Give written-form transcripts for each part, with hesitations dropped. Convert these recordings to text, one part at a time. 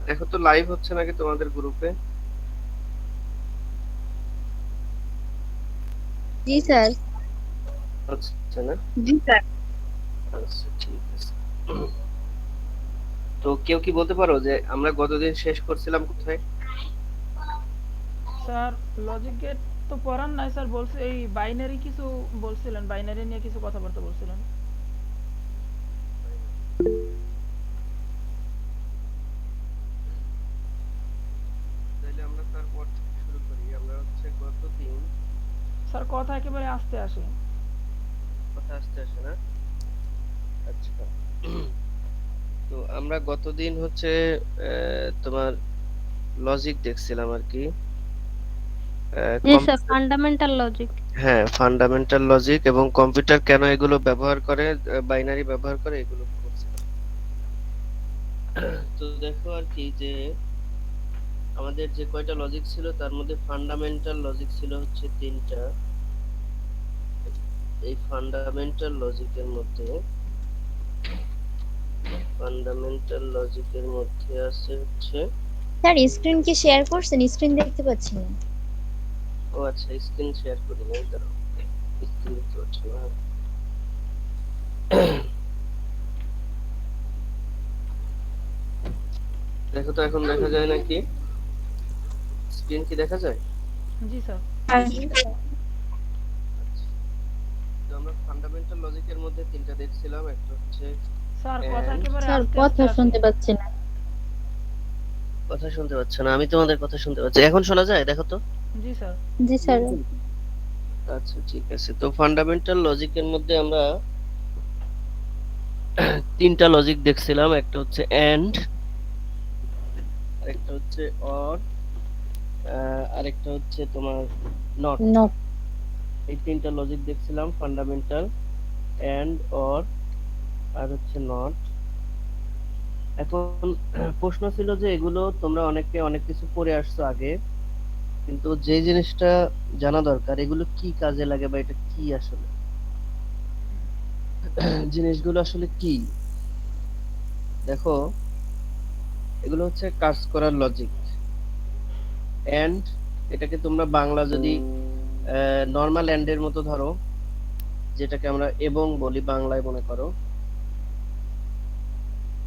দেখো তো লাইভ হচ্ছে নাকি তোমাদের গ্রুপে? জি স্যার। হচ্ছে না? জি স্যার। আচ্ছা, ঠিক আছে। তো কেউ কি বলতে পারো যে আমরা গতদিন শেষ করছিলাম কোথায়? স্যার লজিক গেট তো পড়ান নাই স্যার, বলছে এই বাইনারি কিছু বলছিলেন, বাইনারি নিয়ে কিছু কথাবার্তা বলছিলেন। তাহলে আমরা তারপর থেকে শুরু করি। আমরা হচ্ছে গতদিন স্যার কথা একেবারে আস্তে আসে। কথা আসতে আসে না? আচ্ছা। তো আমরা গতদিন হচ্ছে তোমার লজিক দেখছিলাম আর কি। জি স্যার, কম্পিউটার, ফান্ডামেন্টাল লজিক। হ্যাঁ, ফান্ডামেন্টাল লজিক এবং কম্পিউটার কেন এগুলো ব্যবহার করে, বাইনারি ব্যবহার করে, এগুলো করছিলাম। তো দেখো আর কি যে আমাদের যে কয়টা লজিক ছিল তার মধ্যে ফান্ডামেন্টাল লজিক ছিল হচ্ছে তিনটা। এই ফান্ডামেন্টাল লজিকের মধ্যে আছে হচ্ছে, স্যার স্ক্রিন কি শেয়ার করছেন? স্ক্রিন দেখতে পাচ্ছি না। ও আচ্ছা, স্ক্রিন শেয়ার করি নাই, দাঁড়াও, স্ক্রিন দেখতে পাচ্ছ না? দেখো তো এখন দেখা যায় নাকি? স্ক্রিন কি দেখা যায়? জি স্যার। আচ্ছা। তো আমরা ফান্ডামেন্টাল লজিকের মধ্যে তিনটা দেখছিলাম, একটা হচ্ছে স্যার কথা এন্ড। একেবারে স্যার আস্তে আস্তে কথা আসে। শুনতে পাচ্ছি না। কথা শুনতে পাচ্ছ না? আমি তোমাদের কথা শুনতে পাচ্ছি। এখন শোনা যায়? দেখো তো। জি স্যার। জি স্যার। আচ্ছা, ঠিক আছে। তো ফান্ডামেন্টাল লজিকের মধ্যে আমরা তিনটা লজিক দেখছিলাম, একটা হচ্ছে এন্ড, আরেকটা হচ্ছে অর, আরেকটা হচ্ছে তোমার নট। নো। এই তিনটা লজিক দেখছিলাম, ফান্ডামেন্টাল, এন্ড, অর, আর হচ্ছে নট। এখন প্রশ্ন ছিল যে এগুলো তোমরা অনেকে অনেক কিছু পড়ে আসছো আগে, কিন্তু যে জিনিসটা জানা দরকার এগুলো কি কাজে লাগে বা এটা কি আসলে, জিনিসগুলো আসলে কি। দেখো, এগুলো হচ্ছে কাজ করার লজিক। এন্ড, এটাকে তোমরা বাংলা যদি নর্মাল এন্ড এর মতো ধরো, যেটাকে আমরা এবং বলি বাংলায় মনে করো,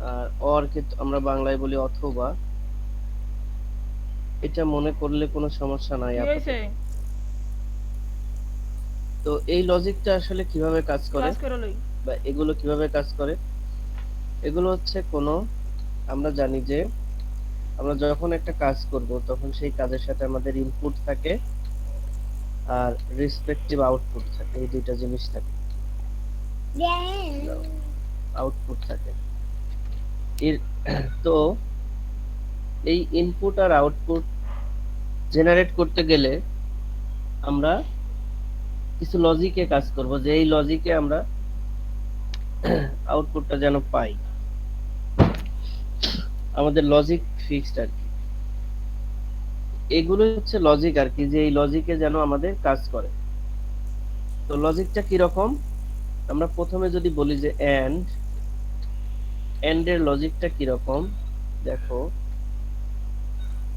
আর অর কে আমরা বাংলায় বলি অথবা, এটা মনে করলে কোনো সমস্যা নাই কি হয়েছে? আপাতত। তো এই লজিকটা আসলে কিভাবে কাজ করে ক্লাস করে লই। বা এগুলো কিভাবে কাজ করে, এগুলো হচ্ছে কোনো, আমরা জানি যে আমরা যখন একটা কাজ করব তখন সেই কাজের সাথে আমাদের ইনপুট থাকে আর রেসপেক্টিভ আউটপুট থাকে, এই দুইটা জিনিস থাকে, আউটপুট থাকে এর। তো এই ইনপুট আর আউটপুট জেনারেট করতে গেলে আমরা কিছু লজিকে কাজ করব, যে এই লজিকে আমরা আউটপুটটা যেন পাই। আমাদের লজিক ফিক্সড আর কি, এগুলো হচ্ছে লজিক আর কি, যে এই লজিকে যেন আমাদের কাজ করে। তো লজিকটা কি রকম, আমরা প্রথমে যদি বলি যে এন্ড এর লজিকটা কি রকম। দেখো,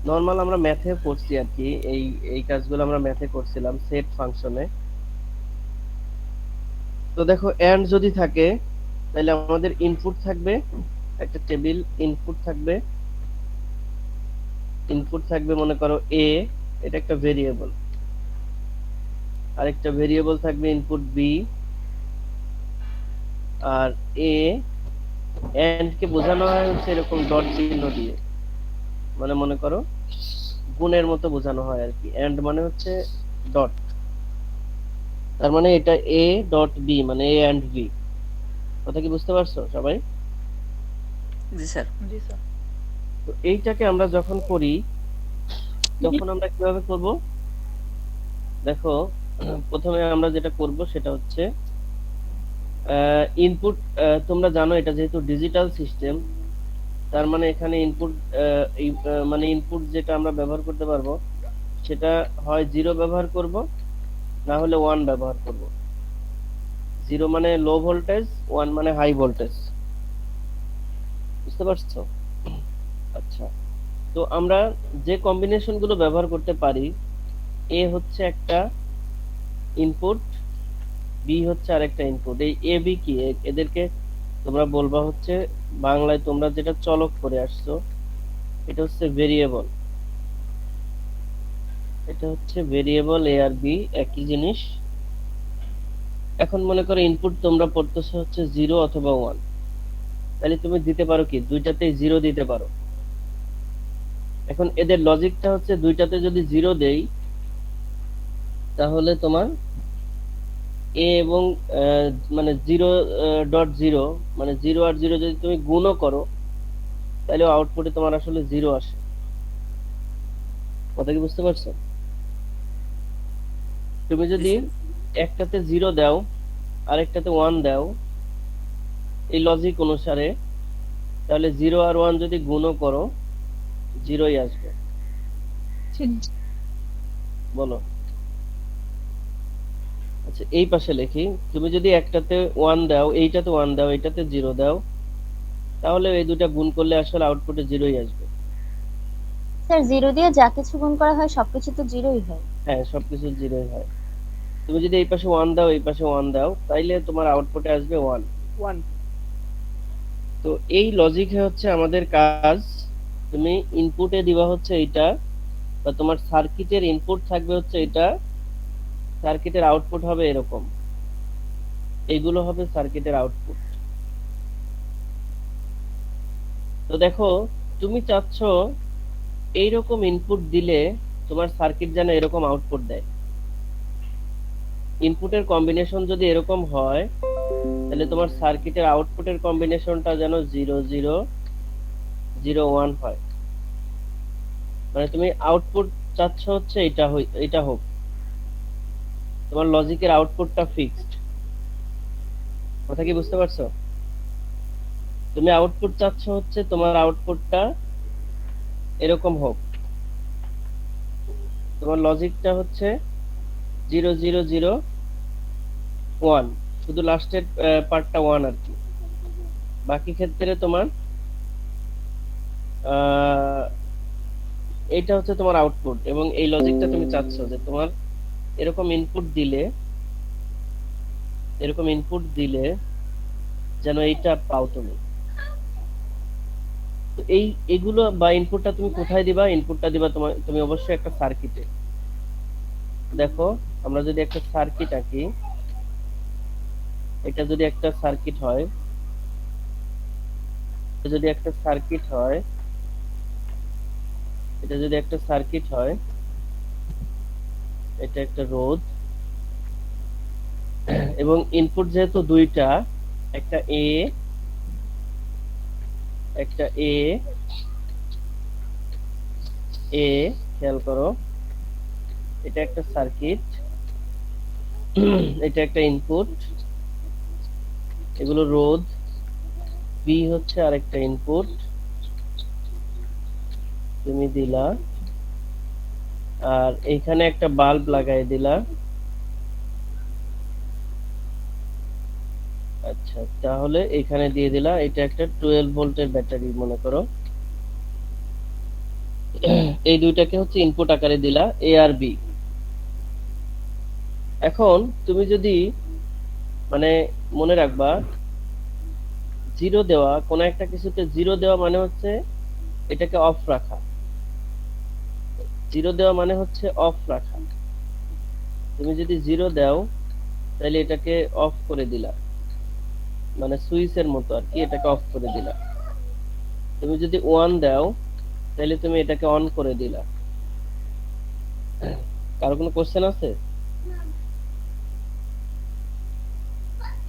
নরমাল আমরা ম্যাথে পড়ছি আর কি, এই এই কাজগুলো আমরা ম্যাথে করছিলাম সেট ফাংশনে। তো দেখো, এন্ড যদি থাকে তাহলে আমাদের ইনপুট থাকবে, একটা টেবিল ইনপুট থাকবে মনে করো এ, এটা একটা ভেরিয়েবল, আরেকটা ভেরিয়েবল থাকবে ইনপুট বি, আর এ, এন্ড কে বোঝানো হয় হচ্ছে এরকম ডট চিহ্ন দিয়ে, মানে মনে করো গুণের মতো বোঝানো হয় আর কি। এন্ড মানে হচ্ছে ডট, তার মানে এটা এ ডট বি, মানে এ এন্ড বি। কথা কি বুঝতে পারছো সবাই? জি স্যার। জি স্যার। তো এইটাকে আমরা যখন করি তখন আমরা কিভাবে করব, দেখো, প্রথমে আমরা যেটা করব সেটা হচ্ছে ইনপুট। তোমরা জানো এটা যেহেতু ডিজিটাল সিস্টেম, তার মানে এখানে ইনপুট, মানে ইনপুট যেটা আমরা ব্যবহার করতে পারবো সেটা হয় জিরো ব্যবহার করব, না হলে ওয়ান ব্যবহার করব। জিরো মানে লো ভোল্টেজ, ওয়ান মানে হাই ভোল্টেজ। বুঝতে পারছো? আচ্ছা, তো আমরা যে কম্বিনেশন গুলো ব্যবহার করতে পারি, এ হচ্ছে একটা ইনপুট, বি হচ্ছে আরেকটা ইনপুট। এই এ বি কি, এদেরকে তোমরা বলবা হচ্ছে, বাংলায় তোমরা যেটা চলক করে আসছো, এটা হচ্ছে ভেরিয়েবল। এটা হচ্ছে ভেরিয়েবল, এ আর বি একই জিনিস। এখন মনে করো ইনপুট তোমরা পড়তেছো হচ্ছে 0 অথবা 1, তাহলে তুমি দিতে পারো কি, দুইটাতেই 0 দিতে পারো। এখন এদের লজিকটা হচ্ছে, দুইটাতে যদি 0 দেই, তাহলে তোমার এ এবং মানে 0.0, মানে 0 আর 0 যদি তুমি গুণও করো, তাহলে আউটপুটে তোমার আসলে 0 আসে। কথা কি বুঝতে পারছো? তুমি জি যদি স্যার। একটাতে 0 দাও, আরেকটাতে 1 দাও, এই লজিক অনুসারে, তাহলে 0 আর 1 যদি গুণও করো, 0ই আসবে। বলো। আচ্ছা, এই পাশে লিখি, তুমি যদি একটাতে 1 দাও, এইটাতে 1 দাও, এইটাতে 0 দাও, তাহলে এই দুটা গুণ করলে আসলে আউটপুটে 0ই আসবে। স্যার জিরো দিয়ে যা কিছু গুণ করা হয় সবকিছু তো জিরোই হয়। হ্যাঁ, সবকিছু 0ই হয়। তুমি যদি এই পাশে 1 দাও, এই পাশে 1 দাও, তাইলে তোমার আউটপুটে আসবে 1। 1। তো এই লজিকে হচ্ছে আমাদের কাজ। তুমি ইনপুটে দিবা হচ্ছে এইটা, বা তোমার সার্কিটের ইনপুট থাকবে হচ্ছে এটা, সার্কিটের আউটপুট হবে এরকম। এইগুলো হবে সার্কিটের আউটপুট। তো দেখো, তুমি চাচ্ছ এইরকম ইনপুট দিলে তোমার সার্কিট যেন এরকম আউটপুট দেয়। ইনপুটের কম্বিনেশন যদি এরকম হয়, তাহলে তোমার সার্কিটের আউটপুটের কম্বিনেশনটা যেন 0 0 0 1 হয়। মানে তুমি আউটপুট চাচ্ছ হচ্ছে এটা হোক, তোমার লজিকের আউটপুটটা ফিক্সড। কথা কি বুঝতে পারছো? তুমি আউটপুট চাচ্ছ হচ্ছে তোমার আউটপুটটা এরকম হোক, তোমার লজিকটা হচ্ছে 0 0 0 1, শুধু লাস্টের পার্টটা 1 আর কি। বাকি ক্ষেত্রে তোমার আহ, এইটা হচ্ছে তোমার আউটপুট, এবং এই লজিকটা তুমি চাচ্ছ যে তোমার এরকম ইনপুট দিলে, এরকম ইনপুট দিলে যেন এইটা পাও তুমি। তো এগুলো বা ইনপুটটা তুমি কোথায় দিবা? ইনপুটটা দিবা তুমি অবশ্যই একটা সার্কিটে। দেখো, আমরা যদি একটা সার্কিট আঁকি, এটা যদি একটা সার্কিট হয়, এটা যদি একটা সার্কিট হয়, এটা যদি একটা সার্কিট হয়, এটা একটা রোধ, এবং ইনপুট যেহেতু দুইটা, একটা এ, একটা এ, এ, খেয়াল করো, এটা একটা সার্কিট, এটা একটা ইনপুট, এগুলো রোধ, বি হচ্ছে আরেকটা ইনপুট, তুমি দিলা, আর এইখানে একটা বাল্ব লাগাই দিলা। আচ্ছা, তাহলে এখানে দিয়ে দিলা, এটা একটা 12 ভোল্টের ব্যাটারি মনে করো। এই দুইটাকে হচ্ছে ইনপুট আকারে দিলা, এ আর বি। এখন তুমি যদি, মানে মনে রাখবা, 0 দেওয়া, কোন একটা কিছুতে 0 দেওয়া মানে হচ্ছে এটাকে অফ রাখা। 0 দেওয়া মানে হচ্ছে অফ রাখা। তুমি যদি 0 দাও, তাহলে এটাকে অফ করে দিলা, মানে সুইচের মতো আর কি, এটাকে অফ করে দিলা। তুমি যদি 1 দাও, তাহলে তুমি এটাকে অন করে দিলা। কারো কোনো কোশ্চেন আছে?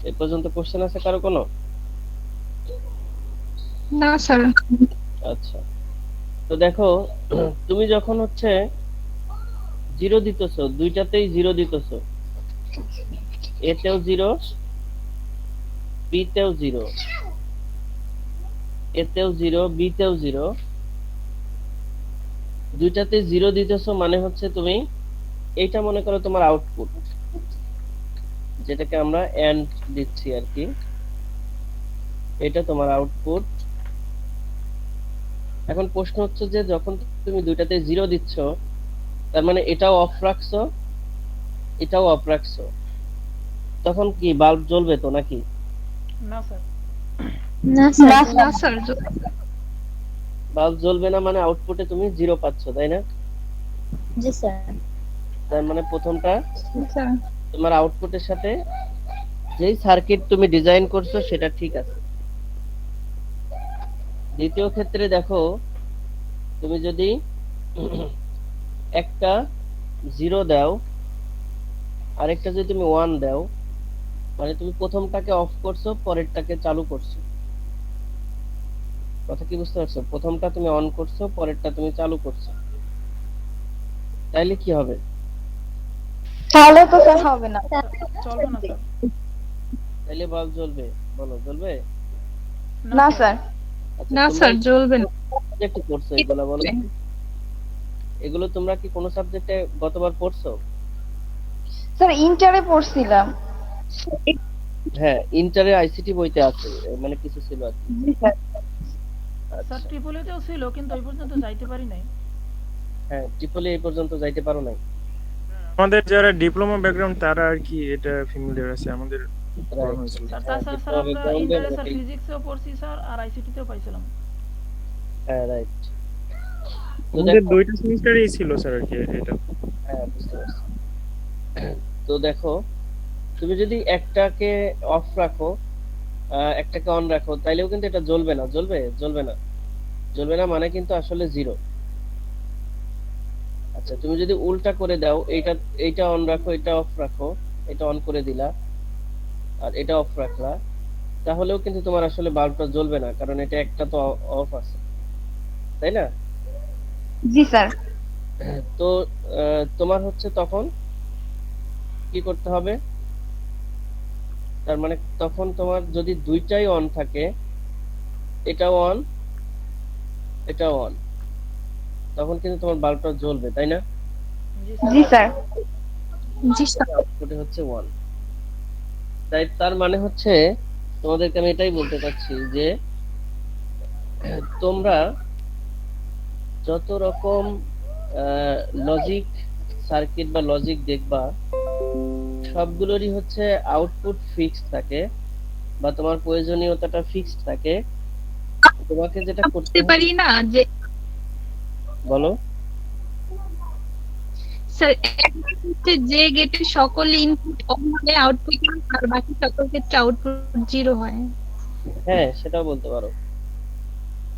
এ পর্যন্ত কোশ্চেন আছে কারো কোনো? না স্যার। আচ্ছা, তো দেখো, তুমি যখন হচ্ছে 0 দিতেছো, দুইটাতেই 0 দিতেছো, এতেও 0, বিতেও 0, এতেও 0, বিতেও 0, দুইটাতে 0 দিতেছো, মানে হচ্ছে তুমি এইটা মনে করো তোমার আউটপুট, যেটাকে আমরা এন্ড দিচ্ছি আর কি, এটা তোমার আউটপুট। এখন প্রশ্ন হচ্ছে যে যখন তুমি দুইটাতে জিরো দিচ্ছ, তার মানে এটাও অফ রাখছো, এটাও অফ রাখছো, তখন কি বাল্ব জ্বলবে তো নাকি? না স্যার। না স্যার বাল্ব জ্বলবে না মানে আউটপুটে তুমি জিরো পাচ্ছ, তাই না? জি স্যার। তার মানে প্রথমটা তোমার আউটপুটের সাথে যেই সার্কিট তুমি ডিজাইন করছো সেটা ঠিক আছে। দ্বিতীয় ক্ষেত্রে দেখো, তুমি যদি একটা জিরো দাও, আরেকটা যদি তুমি ওয়ান দাও, মানে তুমি প্রথমটাকে অফ করছো, পরেরটাকে চালু করছো। কথা কি বুঝতে পারছো? প্রথমটা তুমি অন করছো, পরেরটা তুমি চালু করছো, তাইলে কি হবে? তাহলে তো স্যার হবে না। চলবে না স্যার। তাইলে বাল্ব জ্বলবে? বলো, জ্বলবে? না স্যার। আচ্ছা, না তোমরা স্যার জ্বলবে না। সাবজেক্টে পড়ছো এগুলো, বলো তো? এগুলো তোমরা কি কোনো সাবজেক্টে গতবার পড়ছো? স্যার ইন্টারে পড়ছিলাম। হ্যাঁ, ইন্টারে আইসিটি বইতে আছে, মানে কিছু ছিল আর কি। জি স্যার। স্যার আচ্ছা, ট্রিপলিতেও ছিল কিন্তু ওই পর্যন্ত যাইতে পারি নাই। হ্যাঁ, ট্রিপল এই পর্যন্ত যাইতে পারো নাই। আমাদের যারা ডিপ্লোমা ব্যাকগ্রাউন্ড তারা আর কি এটা ফ্যামিলিয়ার আছে আমাদের পড়ানো রাইট। হয়েছিল। স্যার হ্যাঁ, তাছাড়া স্যার ডিপ্লোমা আমরা ব্যাকগ্রাউন্ডে ইন্টারে স্যার মোটামুটি, ফিজিক্সেও পড়ছি স্যার, আর আইসিটিতেও পাইছিলাম। হ্যাঁ রাইট। তো আমাদের দেখো, দুইটা সেমিস্টারই ছিল স্যার আর কি এটা। হ্যাঁ বুঝতে পারছি। তো দেখো, তুমি যদি একটাকে অফ রাখো, একটাকে অন রাখো, তাইলেও কিন্তু এটা জ্বলবে না। জ্বলবে? জ্বলবে না। জ্বলবে না মানে কিন্তু আসলে জিরো। আচ্ছা, তুমি যদি উল্টা করে দাও, এইটা এইটা অন রাখো, এটা অফ রাখো, এটা অন করে দিলা, আর এটা অফ রাখলা, তাহলেও কিন্তু তোমার আসলে বাল্বটা জ্বলবে না, কারণ এটা একটা তো অফ আছে, তাই না? জি স্যার। তো তোমার হচ্ছে তখন কি করতে হবে? তার মানে তখন তোমার যদি দুইটাই অন থাকে, এটাও অন, এটাও অন, তখন কিন্তু তোমার বাল্বটা জ্বলবে, তাই না? জি স্যার। জি স্যার। আউটপুটে হচ্ছে ওয়ান। তাই তার মানে হচ্ছে, তোমাদেরকে আমি এটাই বলতে চাচ্ছি যে তোমরা যত রকম লজিক সার্কিট বা লজিক দেখবা, সবগুলোরই হচ্ছে আউটপুট ফিক্সড থাকে, বা তোমার প্রয়োজনীয়তাটা ফিক্সড থাকে। তোমাকে যেটা করতে বুঝতে হবে, পারি না যে বলো। স্যার একটা হচ্ছে যে গেটে সকল ইনপুট অন হলে আউটপুট আর বাকি সকল ক্ষেত্রে আউটপুট জিরো হয়। হ্যাঁ, সেটাও বলতে পারো।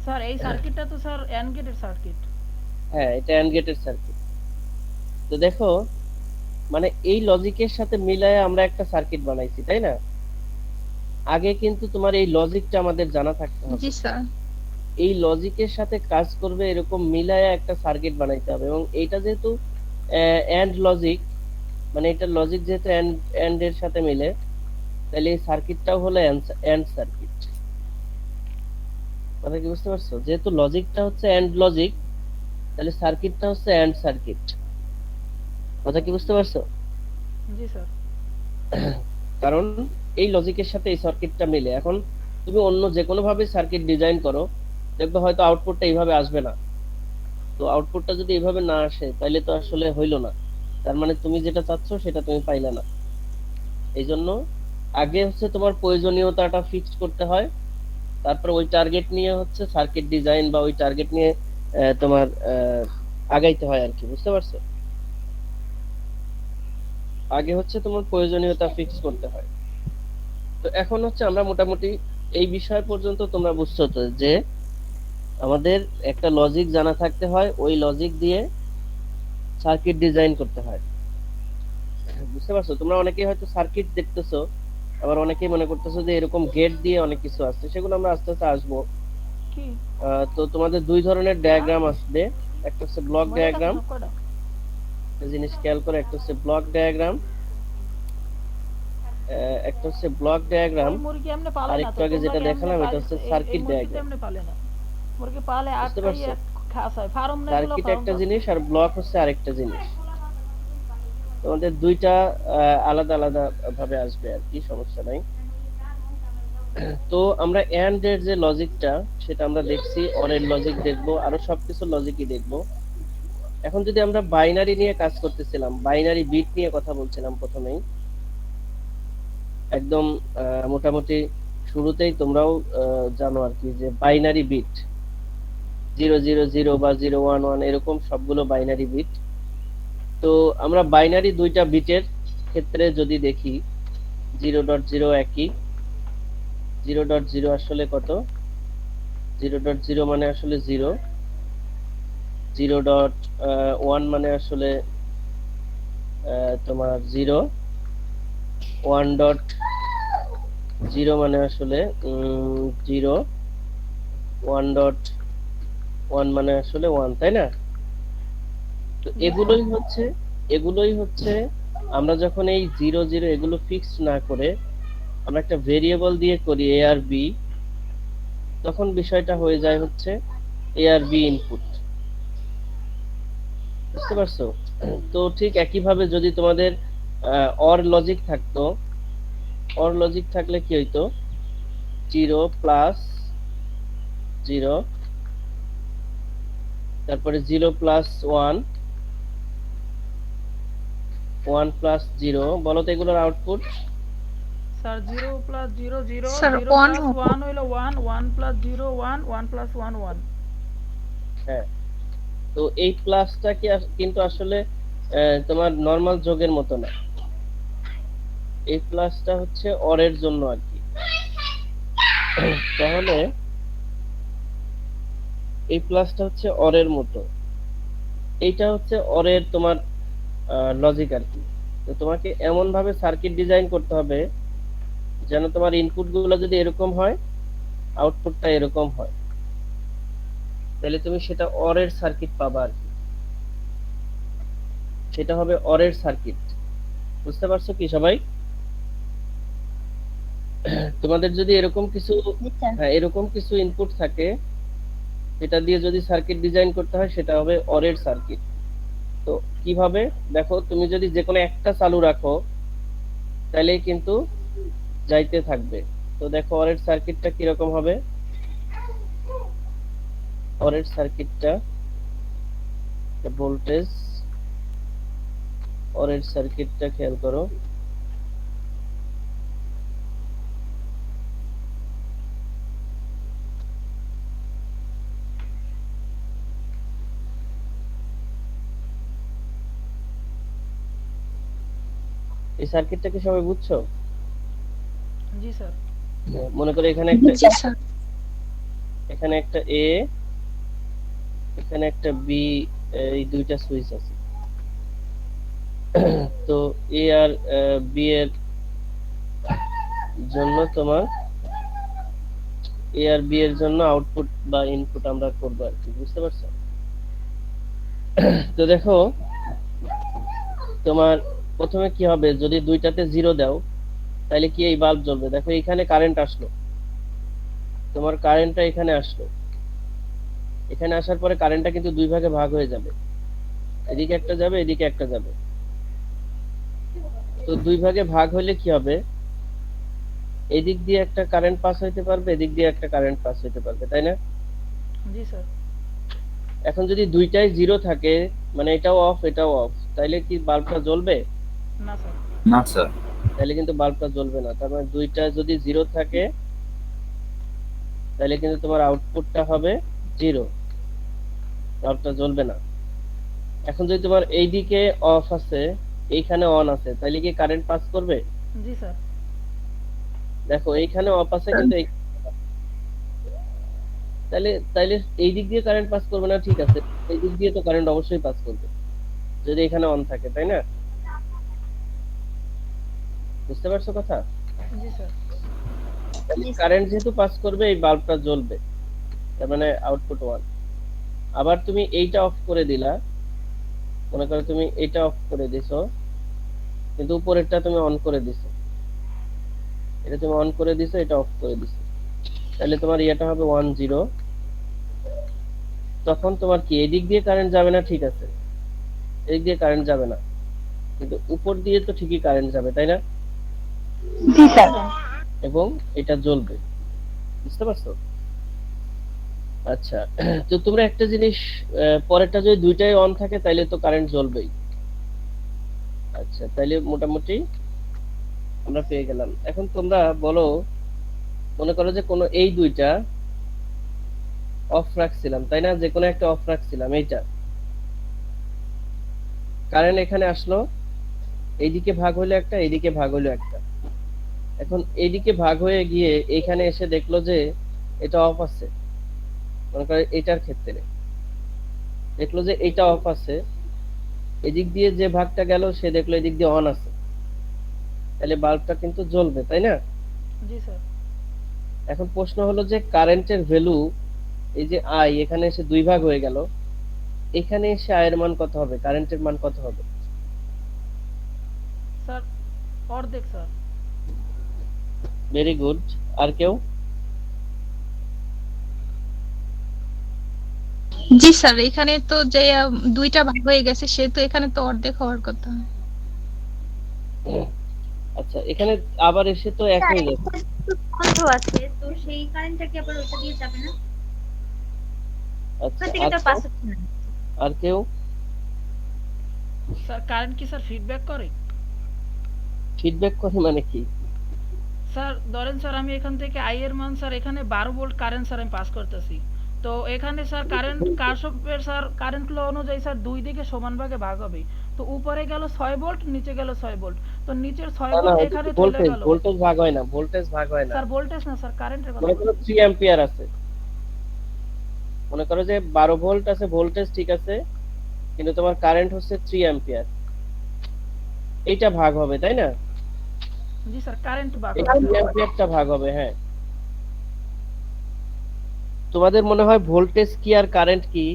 স্যার এই সার্কিটটা তো স্যার এন্ড গেটের সার্কিট। হ্যাঁ, এটা অ্যান্ড গেটের সার্কিট। তো দেখো, মানে এই লজিকের সাথে মিলায়ে আমরা একটা সার্কিট বানাইছি, তাই না? আগে কিন্তু তোমার এই লজিকটা আমাদের জানা থাকতে হবে। জি স্যার। এই লজিকের সাথে কাজ করবে এরকম মিলায়া একটা সার্কিট বানাইতে হবে, এবং এইটা যেহেতু এন্ড লজিক, মানে এটা লজিক যেহেতু এন্ড এর সাথে মিলে, তাহলে এই সার্কিটটাও হলো এন্ড সার্কিট। কথা কি বুঝতে পারছো? যেহেতু লজিকটা হচ্ছে এন্ড লজিক, তাহলে সার্কিটটা হচ্ছে এন্ড সার্কিট। কথা কি বুঝতে পারছো? জি স্যার। কারণ এই লজিকের সাথে এই সার্কিটটা মিলে। এখন তুমি অন্য যে কোনো ভাবে সার্কিট ডিজাইন করো, দেখবে হয়তো আউটপুটটা এইভাবে আসবে না। তো আউটপুটটা যদি এইভাবে না আসে, তাহলে তো আসলে হইলো না। তার মানে তুমি যেটা চাচ্ছ সেটা তুমি পাইলে না। এই জন্য আগে হচ্ছে তোমার প্রয়োজনীয়তাটা ফিক্সড করতে হয়, তারপর ওই টার্গেট নিয়ে হচ্ছে সার্কিট ডিজাইন বা ওই টার্গেট নিয়ে তোমার আগাইতে হয় আর কি। বুঝতে পারছো? আগে হচ্ছে তোমার প্রয়োজনীয়তা ফিক্স করতে হয়। তো এখন হচ্ছে আমরা মোটামুটি এই বিষয় পর্যন্ত তোমরা বুঝছো তো, যে আমাদের একটা লজিক জানা থাকতে হয়, ওই লজিক দিয়ে সার্কিট ডিজাইন করতে হয়। বুঝতে পারছো? তোমরা অনেকেই হয়তো সার্কিট দেখতেছো, আবার অনেকেই মনে করতেছো যে এরকম গেট দিয়ে অনেক কিছু আছে, সেগুলো আমরা আস্তে আস্তে আসবো। কি তো তোমাদের দুই ধরনের ডায়াগ্রাম আসবে, একটা হচ্ছে ব্লক বইয়ের কাছে ডায়াগ্রাম, সব কয়টা? একটা জিনিস খেয়াল করে, একটা হচ্ছে ব্লক ডায়াগ্রাম, একটা হচ্ছে ব্লক ডায়াগ্রাম, ওই মুরগি এমনি পালে আর না একটু তো, আগে তোমরা যেটা কি এমনি দেখালাম এটা হচ্ছে এই সার্কিট মুরগি তো ডায়াগ্রাম। এমনি পালে না। মুরগি পালে বুঝতে আটকাই পারছো? খাসায় ফার্ম না, এগুলো সার্কিট ফার্ম একটা তো। জিনিস আর ব্লক হচ্ছে আরেকটা জিনিস। তোমাদের দুইটা আলাদা আলাদা ভাবে আসবে আর কি, সমস্যা নাই। তো আমরা এন্ড এর যে লজিকটা সেটা আমরা দেখছি, অর এর লজিক দেখবো, আরো সবকিছু লজিকই দেখবো। এখন যদি আমরা বাইনারি নিয়ে কাজ করতেছিলাম, বাইনারি বিট নিয়ে কথা বলছিলাম প্রথমেই, একদম মোটামুটি শুরুতেই তোমরাও জানো আর কি যে বাইনারি বিট 000 বা 011 এরকম সবগুলো বাইনারি বিট। তো আমরা বাইনারি দুইটা বিটের ক্ষেত্রে যদি দেখি 0.0 একই, 0.0 আসলে কত, 0.0 মানে আসলে 0, 0.1 মানে আসলে তোমার 0, 1.0 মানে আসলে 0, 1.1 মানে আসলে 1, তাই না? তো এগুলোই হচ্ছে আমরা যখন এই 0 0 এগুলো ফিক্সড না করে আমরা একটা ভেরিয়েবল দিয়ে করি এ আর বি, তখন বিষয়টা হয়ে যায় হচ্ছে এ আর বি ইনপুট। বুঝতে পারছো? তো ঠিক একইভাবে যদি তোমাদের অর লজিক থাকতো, অর লজিক থাকলে কি হইতো, 0 প্লাস 0, তারপরে 0 প্লাস 1, 1 প্লাস 0, বলো তো এগুলোর output. Sir 0 plus 0 0, sir 0 1 plus 1 হইলো 1, 1 প্লাস 0 1, 1 প্লাস 1 1। হ্যাঁ, তো এই প্লাসটা কিন্তু আসলে তোমার নরমাল যোগের মতো না, এই প্লাসটা হচ্ছে অরের জন্য আর কি। তাহলে এই প্লাসটা হচ্ছে অরের মতো, এইটা হচ্ছে অরের তোমার লজিক আর কি। তো তোমাকে এমন ভাবে সার্কিট ডিজাইন করতে হবে যেন তোমার ইনপুট গুলো যদি এরকম হয়, আউটপুটটা এরকম হয়, তাহলে তুমি সেটা অরের সার্কিট পাবা আর কি, সেটা হবে অরের সার্কিট। বুঝতে পারছো কি সবাই? তোমাদের যদি এরকম কিছু, জি স্যার। হ্যাঁ এরকম কিছু ইনপুট থাকে, সেটা দিয়ে যদি সার্কিট ডিজাইন করতে হয় সেটা হবে অরের সার্কিট। তো কিভাবে দেখো, তুমি যদি যে কোনো একটা চালু রাখো তাহলেই কিন্তু যাইতে থাকবে। তো দেখো অরের সার্কিটটা কিরকম হবে, অরের সার্কিটটা ভোল্টেজ, অরের সার্কিটটা খেয়াল করো, এই সার্কিটটা কি সবাই বুঝছো? জি স্যার। মনে করো এখানে একটা, জি স্যার। এখানে একটা এ, এখানে একটা বি, এই দুইটা সুইচ আছে। তো এ আর বি এর জন্য তোমার, এ আর বি এর জন্য আউটপুট বা ইনপুট আমরা করব আর কি। বুঝতে পারছো? তো দেখো তোমার প্রথমে কি হবে, যদি দুইটাতে 0 দাও তাহলে কি এই বাল্ব জ্বলবে। দেখো এখানে কারেন্ট আসলো, তোমার কারেন্টটা এখানে আসলো, এখানে আসার পরে কারেন্টটা কিন্তু দুই ভাগে ভাগ হয়ে যাবে, এদিকে একটা যাবে, এদিকে একটা যাবে। তো দুই ভাগে ভাগ হলে কি হবে, এদিক দিয়ে একটা কারেন্ট পাস হইতে পারবে, এদিক দিয়ে একটা কারেন্ট পাস হইতে পারবে, তাই না? জি স্যার। এখন যদি দুইটাই 0 থাকে, মানে এটাও অফ এটাও অফ, তাইলে কি বাল্বটা জ্বলবে? না স্যার। না স্যার। তাহলে কিন্তু বাল্বটা জ্বলবে না। তার মানে দুইটা যদি 0 থাকে তাহলে কিন্তু তোমার আউটপুটটা হবে 0, বাল্বটা জ্বলবে না। এখন যদি তোমার এইদিকে অফ আছে, এইখানে অন আছে, তাহলে কি কারেন্ট পাস করবে? জি স্যার। দেখো এইখানে অফ আছে কিন্তু তাহলে তাইলে এই দিক দিয়ে কারেন্ট পাস করবে না, ঠিক আছে, এই দিক দিয়ে তো কারেন্ট অবশ্যই পাস করবে যদি এখানে অন থাকে, তাই না? বুঝতে পারছো কথা? জি স্যার। কারেন্ট যেহেতু পাস করবে এই বাল্বটা জ্বলবে, তার মানে আউটপুট 1। আবার তুমি এইটা অফ করে দিলা, মনে করো তুমি এটা অফ করে দিছো কিন্তু উপরেরটা তুমি অন করে দিছো, এটা তুমি অন করে দিছো, এটা অফ করে দিছো, তাহলে তোমার ইয়েটা হবে 1 0। তখন তোমার কি এদিক দিয়ে কারেন্ট যাবে না, ঠিক আছে, এদিক দিয়ে কারেন্ট যাবে না, কিন্তু উপর দিয়ে তো ঠিকই কারেন্ট যাবে, তাই না? জি স্যার। এবং এটা জ্বলবে। বুঝতে পারছো? আচ্ছা, তো তোমরা একটা জিনিস, পরেরটা যদি দুইটাই অন থাকে তাহলে তো কারেন্ট জ্বলবেই। আচ্ছা, তাইলে মোটামুটি আমরা পেয়ে গেলাম। এখন তোমরা বলো, মনে করো যে কোনো এই দুইটা অফ রাখছিলাম, তাই না? যে কোনো একটা অফ রাখছিলাম, এইটা কারেন্ট এখানে আসলো, এইদিকে ভাগ হলো একটা, এইদিকে ভাগ হলো একটা। এখন এইদিকে ভাগ হয়ে গিয়ে এখানে এসে দেখলো যে এটা অফ আছে। মনে করো এটার ক্ষেত্রে দেখলো যে এটা অফ আছে, এদিক দিয়ে যে ভাগটা গেল সে দেখলো এদিক দিয়ে অন আছে, তাহলে বাল্বটা কিন্তু জ্বলবে, তাই না? জি স্যার। এখন প্রশ্ন হলো যে কারেন্টের ভ্যালু, এই যে আই এখানে এসে দুই ভাগ হয়ে গেল, এখানে এসে আয়ের মান কত হবে, কারেন্টের মান কত হবে? স্যার অর্ধেক স্যার। Very good. আর কেউ? জি স্যার, এখানে তো যে দুইটা ভাগ হয়ে গেছে সে তো এখানে তো অর্ধেক হওয়ার কথা। আচ্ছা, এখানে আবার এসে তো এক হয়ে গেছে। বন্ধ আছে তো সেই কারেন্টটা কি আবার ওটা দিয়ে যাবে না? আচ্ছা, ওখান থেকে তো আর পাস কেউ? হচ্ছে না। আর কেউ? স্যার কারেন্ট কি স্যার ফিডব্যাক করে? ফিডব্যাক করে মানে কি? স্যার ধরেন স্যার আমি এখান থেকে আই এর মান স্যার এখানে 12 ভোল্ট কারেন্ট স্যার আমি পাস করতেছি, তো এখানে স্যার কারেন্ট কারশফের স্যার কারেন্ট ল অনুযায়ী স্যার দুই দিকে সমান ভাগে ভাগ হবে। তো উপরে গেল 6 ভোল্ট, নিচে গেল 6 ভোল্ট, তো নিচের 6 না না, ভোল্ট এটা এখানে চলে ভোল্টেজ, গেল। ভোল্টেজ ভাগ হয় না, ভোল্টেজ ভাগ হয় না। স্যার ভোল্টেজ না স্যার, কারেন্টের কথা মনে করো বলছি। 3 অ্যাম্পিয়ার আছে, মনে করো যে 12 ভোল্ট আছে, ভোল্টেজ ঠিক আছে, কিন্তু তোমার কারেন্ট হচ্ছে 3 অ্যাম্পিয়ার, এইটা ভাগ হবে, তাই না? জি স্যার, কারেন্ট ভাগ এই হবে 3 স্যার। অ্যাম্পিয়ারটা ভাগ হবে, হ্যাঁ। তোমাদের মনে হয় ভোল্টেজ কি আর কারেন্ট কি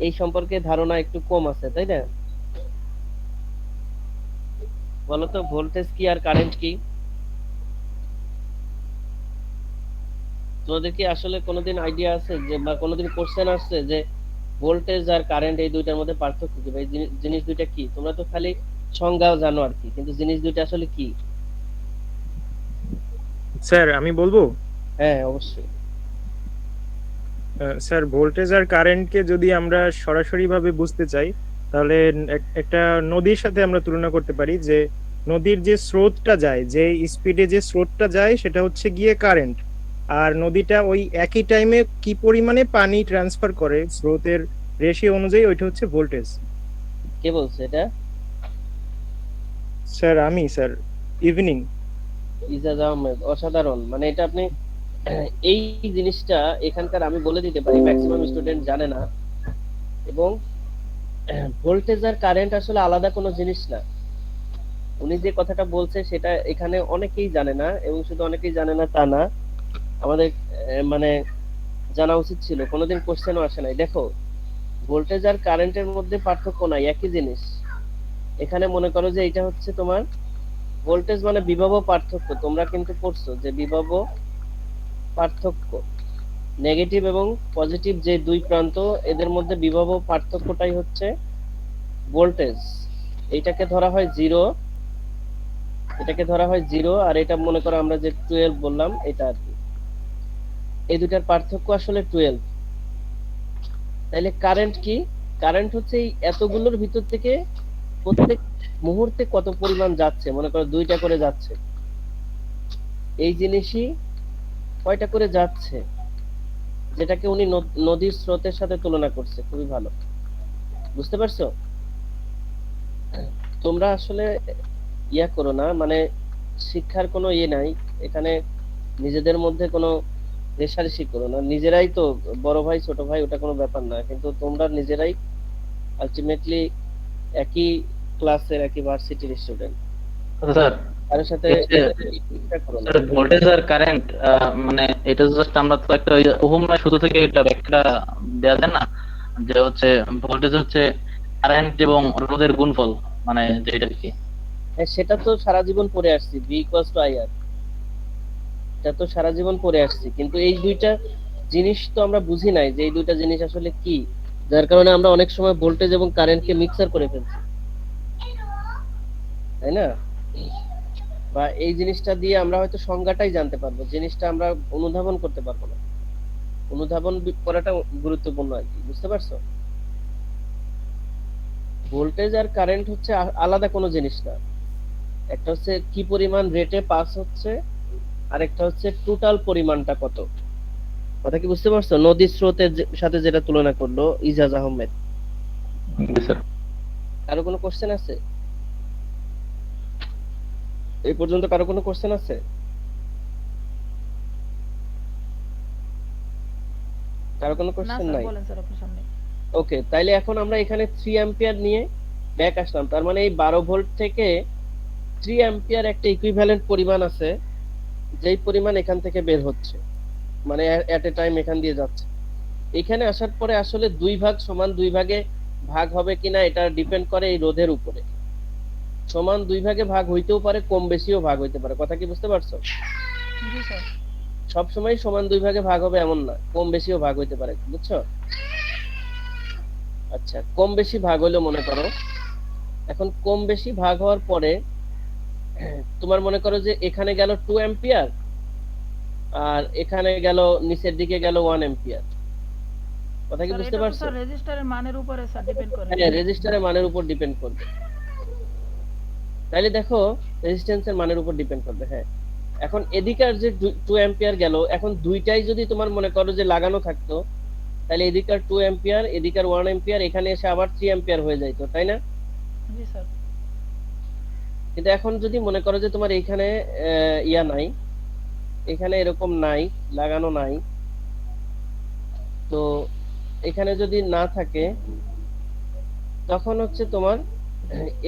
এই সম্পর্কে ধারণা একটু কম আছে, তাই না? বলো তো, ভোল্টেজ কি আর কারেন্ট কি? তোমাদের কি আসলে কোনোদিন আইডিয়া আছে যে, বা কোনোদিন কোশ্চেন আসছে যে ভোল্টেজ আর কারেন্ট এই দুইটার মধ্যে পার্থক্য কি, বা এই জিনিস দুইটা কি? তোমরা তো খালি সংজ্ঞাও জানো আর কি, কিন্তু জিনিস দুইটা আসলে কি? স্যার আমি বলবো। হ্যাঁ, অবশ্যই। স্যার ভোল্টেজ আর কারেন্টকে যদি আমরা সরাসরি ভাবে বুঝতে চাই, তাহলে একটা নদীর সাথে আমরা তুলনা করতে পারি, যে নদীর যে স্রোতটা যায়, যে স্পিডে যে স্রোতটা যায় সেটা হচ্ছে গিয়ে কারেন্ট। আর নদীটা ওই একই টাইমে কি পরিমাণে পানি ট্রান্সফার করে স্রোতের রেশিও অনুযায়ী, ওইটা হচ্ছে ভোল্টেজ। কে বলছে এটা? স্যার আমি, স্যার ইভিনিং। ইজাজ আহমেদ, অসাধারণ। মানে এটা আপনি এই জিনিসটা এখানকার আমি বলে দিতে পারি, ম্যাক্সিমাম স্টুডেন্ট জানে না। এবং ভোল্টেজ আর কারেন্ট আসলে আলাদা কোনো জিনিস না। উনি যে কথাটা বলছে সেটা এখানে অনেকেই জানে না, এবং শুধু অনেকেই জানে না তা না, আমাদের মানে জানা উচিত ছিল। কোনোদিন কোশ্চেনও আসে নাই। দেখো, ভোল্টেজ আর কারেন্টের মধ্যে পার্থক্য নাই, একই জিনিস। এখানে মনে করো যে এটা হচ্ছে তোমার ভোল্টেজ মানে বিভব পার্থক্য। তোমরা কিন্তু পড়ছো যে বিভব পার্থক্য, নেগেটিভ এবং পজিটিভ যে দুই প্রান্ত, এদের মধ্যে বিভব পার্থক্যটাই হচ্ছে ভোল্টেজ। এইটাকে ধরা হয় জিরো, এটাকে ধরা হয় জিরো, আর এটা মনে করো আমরা যে 12 বললাম, এটা আর কি। এই দুটার পার্থক্য আসলে 12। তাইলে কারেন্ট কি? কারেন্ট হচ্ছে এই এতগুলোর ভিতর থেকে প্রত্যেক মুহূর্তে কত পরিমাণ যাচ্ছে। মনে করো 2টা করে যাচ্ছে, এই জিনিসই কয়টা করে যাচ্ছে, যেটাকে উনি নদীর স্রোতের সাথে তুলনা করছে। খুবই ভালো, বুঝতে পারছো? তোমরা আসলে ইয়া করো না, মানে শিক্ষার কোনো ইয়ে নাই এখানে, নিজেদের মধ্যে কোনো রেষারেষি করো না। নিজেরাই তো বড় ভাই ছোট ভাই, ওটা কোনো ব্যাপার না, কিন্তু তোমরা নিজেরাই আলটিমেটলি একই ক্লাসের, একই ভার্সিটির স্টুডেন্ট। স্যার কারোর সাথে করো না। ভোল্টেজ আর কারেন্ট মানে এটা জাস্ট আমরা তো একটা ওহমের সূত্র থেকে এটা ব্যাখ্যা দেওয়া যায় না, যে হচ্ছে ভোল্টেজ হচ্ছে কারেন্ট এবং রোধের গুণফল, মানে যেটা কি। হ্যাঁ, সেটা তো সারা জীবন পড়ে আসছি, V = IR, এটা তো সারা জীবন পড়ে আসছি। কিন্তু এই দুইটা জিনিস তো আমরা বুঝি নাই যে এই দুইটা জিনিস আসলে কি, যার কারণে আমরা অনেক সময় ভোল্টেজ এবং কারেন্টকে মিক্সার করে ফেলছি, তাই না? বা এই জিনিসটা দিয়ে আমরা হয়তো সংজ্ঞাটাই জানতে পারবো, জিনিসটা আমরা অনুধাবন করতে পারবো না। অনুধাবন করাটা গুরুত্বপূর্ণ আর কি, বুঝতে পারছো? ভোল্টেজ আর কারেন্ট হচ্ছে আলাদা কোনো জিনিস না। একটা হচ্ছে কি পরিমাণ রেটে পাস হচ্ছে, আর একটা হচ্ছে টোটাল পরিমাণটা কত। কথা কি বুঝতে পারছো? নদীর স্রোতের সাথে যেটা তুলনা করলো ইজাজ আহমেদ। জি স্যার। কারো কোনো কোশ্চেন আছে? এই পর্যন্ত কারো কোনো কোশ্চেন আছে? কারো কোনো না কোশ্চেন স্যার নাই? বলেন স্যার আপনার সামনে। ওকে, তাইলে এখন আমরা এখানে 3 অ্যাম্পিয়ার নিয়ে ব্যাক আসলাম। তার মানে এই 12 ভোল্ট থেকে 3 অ্যাম্পিয়ার একটা ইকুইভ্যালেন্ট পরিমাণ আছে, যেই পরিমাণ এখান থেকে বের হচ্ছে, মানে এট এ টাইম এখান দিয়ে যাচ্ছে। এখানে আসার পরে আসলে 2 ভাগ সমান 2 ভাগে ভাগ হবে কিনা এটা ডিপেন্ড করে এই রোধের উপরে। সমান 2 ভাগে ভাগ হইতেও পারে, কম বেশিও ভাগ হইতে পারে। কথা কি বুঝতে পারছো? জি স্যার। সব সময় সমান 2 ভাগে ভাগ হবে এমন না, কম বেশিও ভাগ হইতে পারে, বুঝছো? আচ্ছা, কম বেশি ভাগ হলো মনে করো, এখন কম বেশি ভাগ হওয়ার পরে তোমার মনে করো যে এখানে গেল 2 অ্যাম্পিয়ার, আর এখানে গেল নিচের দিকে গেল 1 অ্যাম্পিয়ার। কথা কি স্যার বুঝতে এটা তো পারছো? স্যার রেজিস্টারের মানের উপরে স্যার ডিপেন্ড করে। হ্যাঁ, রেজিস্টারের মানের উপর ডিপেন্ড করবে। তাইলে দেখো রেজিস্ট্যান্সের মানের উপর ডিপেন্ড করবে। হ্যাঁ, এখন এদিকার যে 2 অ্যাম্পিয়ার গেল, এখন দুইটাই যদি তোমার মনে করো যে লাগানো থাকতো, তাহলে এদিকার 2 অ্যাম্পিয়ার, এদিকার 1 অ্যাম্পিয়ার, এখানে এসে আবার 3 অ্যাম্পিয়ার হয়ে যাইতো, তাই না? জি স্যার। কিন্তু এখন যদি মনে করো যে তোমার এইখানে ইয়া নাই, এখানে এরকম নাই, লাগানো নাই, তো এখানে যদি না থাকে তখন হচ্ছে তোমার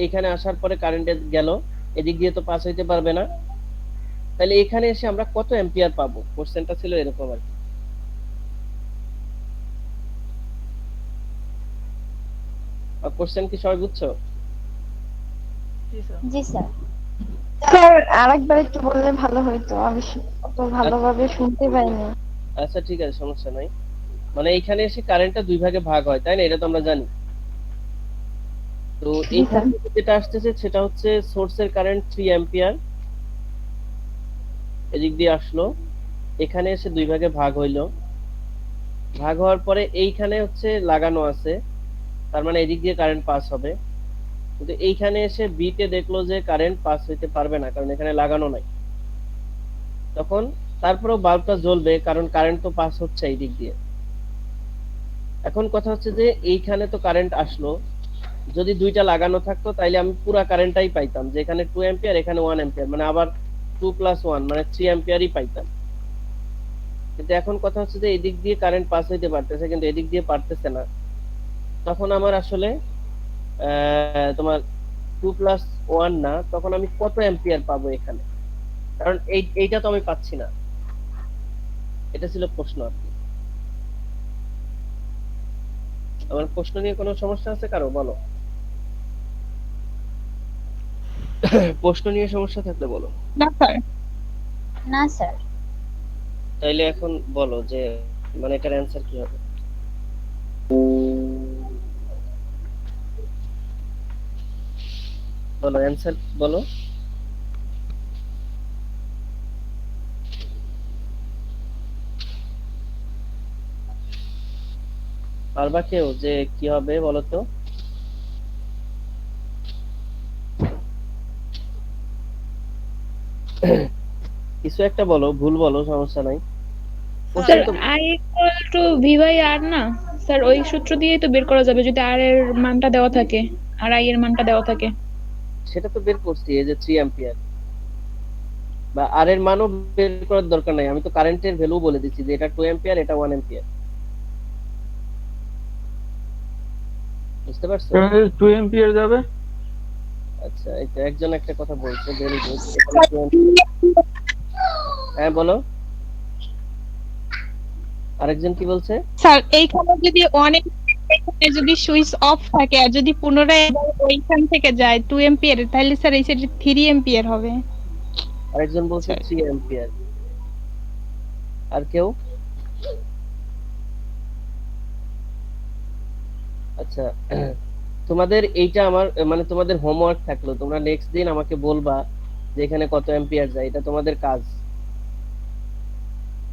এইখানে আসার পরে কারেন্টে গেল, এদিক দিয়ে তো পাস হইতে পারবে না, তাহলে এখানে এসে আমরা কত অ্যাম্পিয়ার পাবো? কোশ্চেনটা ছিল এরকম আর কি। কোশ্চেন কি সবাই বুঝছো? জি স্যার। জি স্যার। স্যার আরেকবার একটু বললে ভালো হইতো, আমি অত ভালোভাবে শুনতে পাইনি। আচ্ছা ঠিক আছে, সমস্যা নাই। মানে এইখানে এসে কারেন্টটা 2 ভাগে ভাগ হয়, তাই না? এটা তো আমরা জানি। তো জি এইখান স্যার। থেকে যেটা আসতেছে সেটা হচ্ছে সোর্সের কারেন্ট 3 অ্যাম্পিয়ার, এদিক দিয়ে আসলো, এখানে এসে 2 ভাগে ভাগ হইলো, ভাগ হওয়ার পরে এইখানে হচ্ছে লাগানো আছে, তার মানে এদিক দিয়ে কারেন্ট পাস হবে। কিন্তু এইখানে এসে বি তে দেখলো যে কারেন্ট পাস হইতে পারবে না, কারণ এখানে লাগানো নাই। তখন তারপরেও বাল্বটা জ্বলবে, কারণ কারেন্ট তো পাস হচ্ছে এই দিক দিয়ে। এখন কথা হচ্ছে যে এইখানে তো কারেন্ট আসলো, যদি দুইটা লাগানো থাকতো তাইলে আমি পুরা কারেন্টটাই পাইতাম, যে এখানে 2 অ্যাম্পিয়ার, এখানে 1 অ্যাম্পিয়ার, মানে আবার 2 + 1 মানে 3 অ্যাম্পিয়ারই পাইতাম। কিন্তু এখন কথা হচ্ছে যে এদিক দিয়ে কারেন্ট পাস হইতে পারতেছে, কিন্তু এদিক দিয়ে পারতেছে না। তখন আমার আসলে তোমার 2 + 1 না, তখন আমি কত অ্যাম্পিয়ার পাবো এখানে? কারণ এইটা তো আমি পাচ্ছি না। এটা ছিল প্রশ্ন আর কি। আমার প্রশ্ন নিয়ে কোনো সমস্যা আছে কারো? বলো। প্রশ্ন নিয়ে সমস্যা থাকলে বলো। না স্যার। না স্যার। তাইলে এখন বলো যে মানে এটার অ্যান্সার কি হবে? বলো অ্যান্সার বলো। পারবা কেউ যে কি হবে বলো তো? কিছু একটা বলো, ভুল বলো, সমস্যা নাই। স্যার কোশ্চেন তো I equal to V by R না স্যার, ওই সূত্র দিয়েই তো বের করা যাবে যদি আর এর মানটা দেওয়া থাকে আর আই এর মানটা দেওয়া থাকে। সেটা তো বের করছি, এই যে 3 অ্যাম্পিয়ার বা আর এর মানও বের করার দরকার নাই, আমি তো কারেন্টের ভ্যালু বলে দিচ্ছি যে এটা 2 অ্যাম্পিয়ার, এটা 1 অ্যাম্পিয়ার। বুঝতে পারছো? 2 এম্পিয়ার যাবে। আচ্ছা, এটা একজন একটা কথা বলছে, ভেরি গুড। হ্যাঁ বলো, আরেকজন কি বলছে? স্যার এইখানে যদি অনেক এখানে যদি সুইচ অফ থাকে আর যদি পুনরায় আবার ওইখান থেকে যায় 2 এম্পিয়ার, তাহলে স্যার এই সাইডে 3 এম্পিয়ার হবে। আরেকজন বলছে 3 অ্যাম্পিয়ার। আর কেউ? আচ্ছা, তোমাদের এইটা আমার মানে তোমাদের হোমওয়ার্ক থাকলো, তোমরা নেক্সট দিন আমাকে বলবা যে এখানে কত অ্যাম্পিয়ার যায়, এটা তোমাদের কাজ।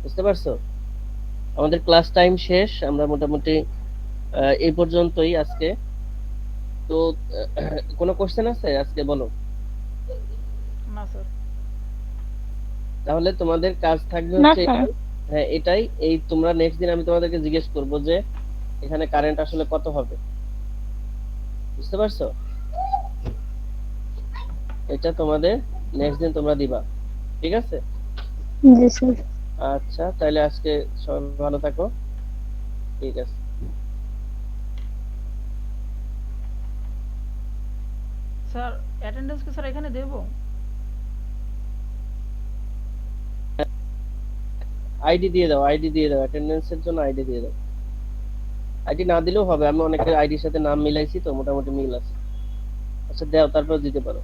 বুঝতে পারছো? আমাদের ক্লাস টাইম শেষ, আমরা মোটামুটি এই পর্যন্তই আজকে। তো কোনো কোশ্চেন আছে আজকে? বলো। না স্যার। তাহলে তোমাদের কাজ থাকবে না হচ্ছে স্যার। এটাই। হ্যাঁ এটাই, এই তোমরা নেক্সট দিন আমি তোমাদেরকে জিজ্ঞেস করব যে এখানে কারেন্ট আসলে কত হবে। বুঝতে পারছো? এটা তোমাদের নেক্সট দিন তোমরা দিবা, ঠিক আছে? জি স্যার। আচ্ছা তাহলে আজকে সবাই ভালো থাকো, ঠিক আছে। স্যার অ্যাটেন্ডেন্স কি স্যার এখানে দেবো? আইডি দিয়ে দাও, আইডি দিয়ে দাও, অ্যাটেন্ডেন্সের জন্য আইডি দিয়ে দাও। আইডি না দিলেও হবে, আমি অনেকের আইডির সাথে নাম মিলাইছি তো মোটামুটি মিল আছে। আচ্ছা দাও, তারপর দিতে পারো।